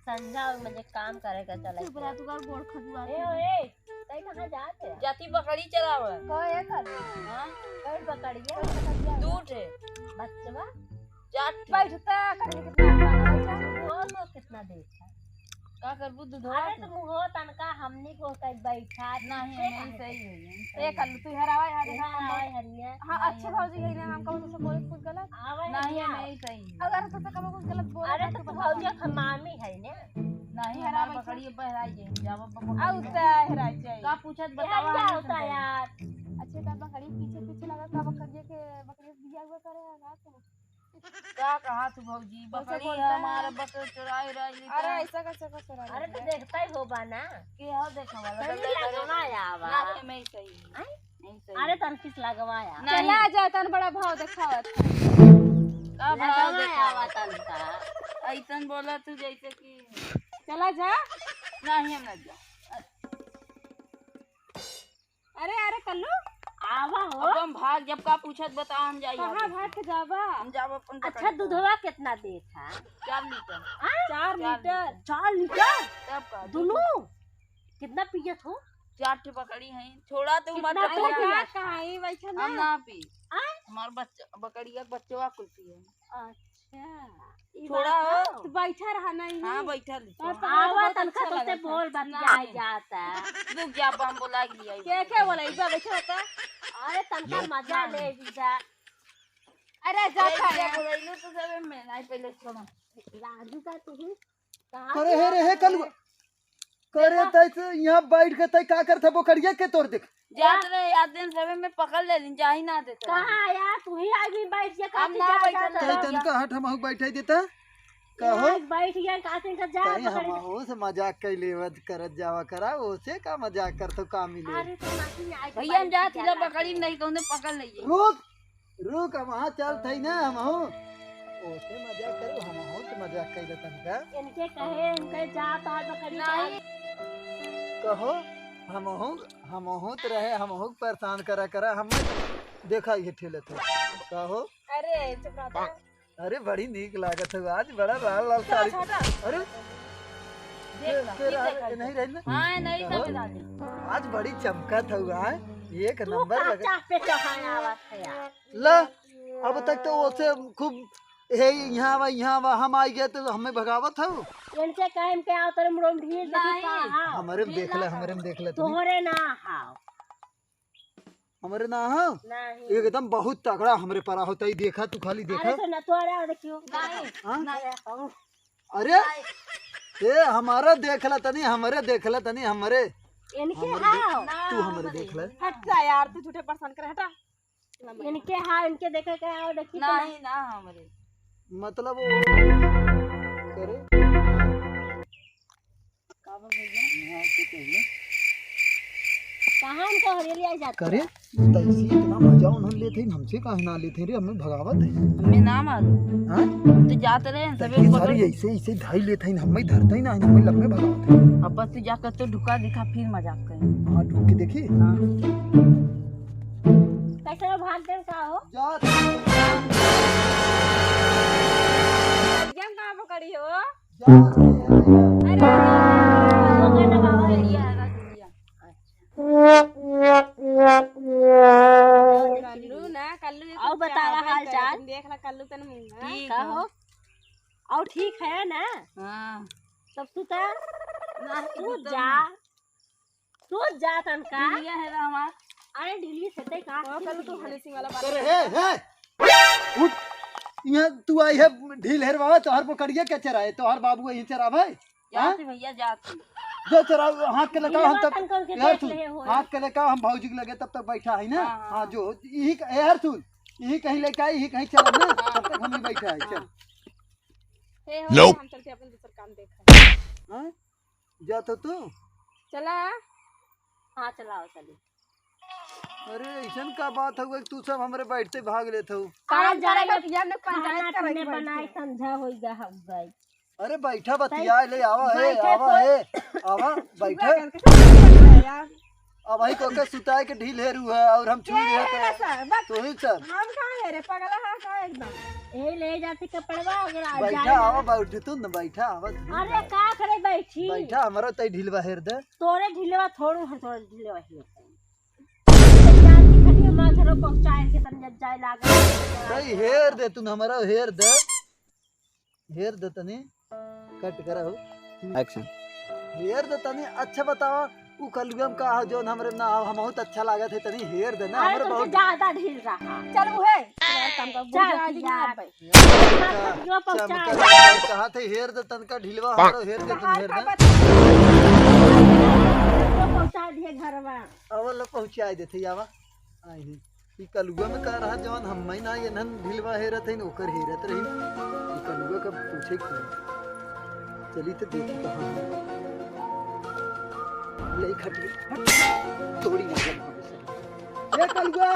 संजा मुझे काम करेगा चला चुप रह तू का गोड़ खजुआ ए कहीं कहां जाते जाती बकरी चराव कोई कर हां कोई पकड़िए दूध है बच्चा जात बैठता करे कितना वो कितना देखा का करबू दूध अरे तुम हो तनका हमनी को कहीं बैठा नहीं नहीं सही है ए कल तू हरावा हरे हां हरिया हां अच्छे भौजी है ना हम कहू तो कोई कुछ गलत आवे नहीं नहीं सही अगर तो कब कुछ गलत बोल अरे तो भौजी खमामी है ने नहीं हरा बकरी बहराई जाए जाव आउता हराई जाए का पूछत क्या बतावा होता यार अच्छे का बकरी पीछे पीछे लगा का बकरी के दिया हुआ करे रात को का कहा तू भौजी बकरी हमारा बकरी चुराई रही अरे ऐसा कैसे कर चला अरे तो देखता ही होगा ना के हो देखा वाला लगवाया वा नहीं मैं सही नहीं सही अरे तनकिस लगवाया चला जा तन बड़ा भाव दिखावत का भाव लगवाया वा तनका ऐसन बोला तू जैसे कि चला जा नहीं हम लग जा अरे अरे कल्लू आवा हो अब हम भाग जब का पूछत बता हम जाइए कहां भाग के जावा हम जाब अपन अच्छा दूधवा कितना देता 4 लीटर 4 लीटर 4 लीटर तब का दोनों कितना पियत हो 4 ठे बकरी हैं छोड़ा तो मत कितना पिया। पिया? कहां ही बैठा ना हम ना पी आय? हमार बच्चा बकरिया बच्चवा कुल पिए अच्छा ई थोड़ा बात हो। तू बैठा रहा नहीं हां बैठल आवा तनका तो से बोल बतिया जाता रुक जा बम बोला के लिया के बोला इबा बैठा होता अरे तनका मजा ले जा अरे जाता है बोलैलो तो सब में नहीं पहले छोड़ा राजू का तू कहां अरे हे रे हे कल करे तैसे यहाँ बैठ के तै का करथे बोकरिया के तोड़ देख जात रहे याद दिन सब में पकड़ ले लिन जाही ना देते कहां आया तू ही आगे बैठ जा हम ना बैठल तै तनका हट हम बैठे देता कहो बैठ गया कासे का जा तै हम हो से मजाक कैले वद करत जावा करा ओसे का मजाक करतो का मिले अरे तो माटी में आके भैया हम जात हिला बकरी नहीं कहने पकड़ ले रुक रुक हम वहां चल थई ना हम हो ओसे मजाक करो हम हो से मजाक कैले तनका इनके कहे इनके जा तो बकरी नहीं कहो हम हो तो रहे हम हो परेशान करा हम देखा ये ठेले थे कहो अरे चुप रहा अरे बड़ी नीक लागत है आज बड़ा लाल लाल साड़ी अरे नहीं रही ना हां नहीं सब आज बड़ी चमकत हुआ है एक नंबर लगा चाह पे चढ़ाया आवत है यार ला अब तक तो ओसे खूब हे यहाँ हम आई गए तो हमें भगावत हो इनसे कहे के आओ तेरे मुड़ो में ढील देखी कहां हमारे में देख ले तुम तोहरे ना हां हमारे ना हो नहीं एकदम बहुत तगड़ा हमरे परा होता ही देखा तू खाली देखा अरे तो न तोरे देखियो नहीं अरे ये हमारा देखला तनी हमरे इनके हां तू हमरे देख ले हट जा यार तू झूठे परेशान कर हटा इनके हां इनके देखे के आओ देखी नहीं ना हमरे मतलब करे का बोल भैया यहाँ से कहिए कहां इनको हरियाली आई जाती करे तैसी इतना मजा उन्होंने लेते हैं हमसे काहे ना लेते रे हमें भगावत है हमें ना मालूम हां तो जाते रहे तभी सब सारी ऐसे धाई लेते हैं हमें धरते ही ना हमें लम्बे भगावत है अब बस तू जाकर तो ढुका दिखा फिर मजाक करें हां ढूंढ के देखी हां कैसे भाग दे का हो जा एकदम कहां पकड़ी हो जा मगर ना बाबा ये है ना दुनिया कल्लू ना कल्लू आओ बतावा हाल चाल देख ला कल्लू तन मुंगा ठीक का हो हो और ठीक है ना हां तब तू जा तनका ये है ना हमार अरे ढीली से का कल्लू तू हनी सिंह वाला बात करे हे उठ यहाँ तू आई है ढील हेरवा तोहर पकड़िए के चराए तोहर बाबू यहीं चरावे जाते भैया जाते जो चराओ हाथ के लगाओ हम तब तनका उनके यार देख सुन ले हो हाथ के लगाओ हम भौजी के लगे तब तक बैठा है ना हाँ, हाँ जो यही यार सुन यही कहीं लेके आई यही कहीं चल ना तब तक हम ही बैठा है चल हे हो हम चलते अपन दूसरा काम देख हाँ जा तो तू चला हां चलाओ चली अरे ऐसा का बात है तू सब हमरे बैठते भाग लेते हो कहां जा रहा यार ने खाना पंचायत तूने कर बनाई समझा होई गई अरे बैठा बतिया ले आवा है आवा बैठा यार अब भाई को के सुताए के ढील हेरू है और हम छू रहे तो ही सर हम कहाँ है रे पगला है का एकदम ए ले जाते कपड़वा अगर आ बैठा जाए आवा बैठ तू न बैठा आवा अरे का करे बैठी बैठा हमारा तई ढीलवा हेर दे तोरे ढिलवा थोड़ू है तोरे ढिलवा ही जाती खटिया मां घर पहुंचाए के तन जब जाए लागे तई हेर दे तू हमारा हेर दे तनी कट करा हो एक्शन। हेर दे तनी अच्छा बताओ उ कलगम का हो जोन हमरे ना हम बहुत अच्छा लागत है तनी हेर दे ना अरे हमरे तुमसे बहुत ज्यादा ढील रहा चल वो है काम का बुझा चल दी यार भाई खटिया पहुंचाए कहा थे हेर दे तन का ढीलवा हमरो हेर दे तन हेर दे पहुंचा दिए घर में अवल पहुंचाए देथे आवा आई ही ई कलुआ में का रहा जवान हम मैं ना ये नन ढीलवा हेरत है ओकर हेरत रही ई कलुआ का पूछे क्यों चली तो देखी कहां ले खटिया थोड़ी ना ये कलुआ